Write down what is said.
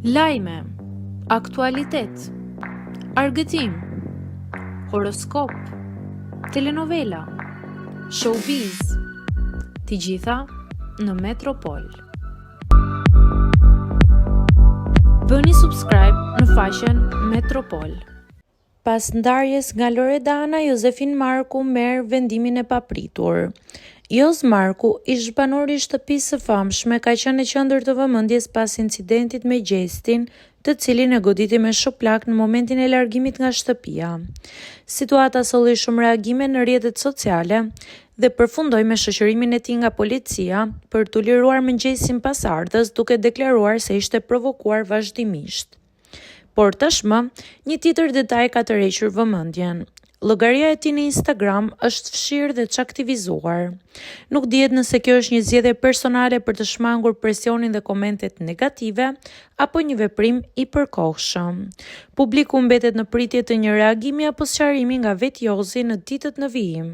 Lajme, aktualitet, argëtim, horoskop, telenovela, showbiz, të gjitha në Metropol. Bëni subscribe në faqen Metropol. Pas ndarjes nga Loredana, Josefin Marku merr vendimin e papritur. Jos Marku, ish banori i shtëpisë së famshme, ka qenë në qendër të vëmendjes pas incidentit me Gjestin, të cilin e goditi me shoplak në momentin e largimit nga shtëpia. Situata solli shumë reagime në rrjetet sociale dhe përfundoi me shoqërimin e tij nga policia për t'u liruar mëngjesin pas ardhës, duke deklaruar se ishte provokuar vazhdimisht. Por tashmë, një tjetër detaj ka tërhequr vëmendjen. Llogaria e tij në Instagram është fshirë dhe çaktivizuar. Nuk dihet nëse kjo është një zgjedhje personale për të shmangur presionin dhe komentet negative, apo një veprim i përkohshëm. Publiku mbetet në pritje të një reagimi apo sqarimi nga vetë Josi në ditët në vijim.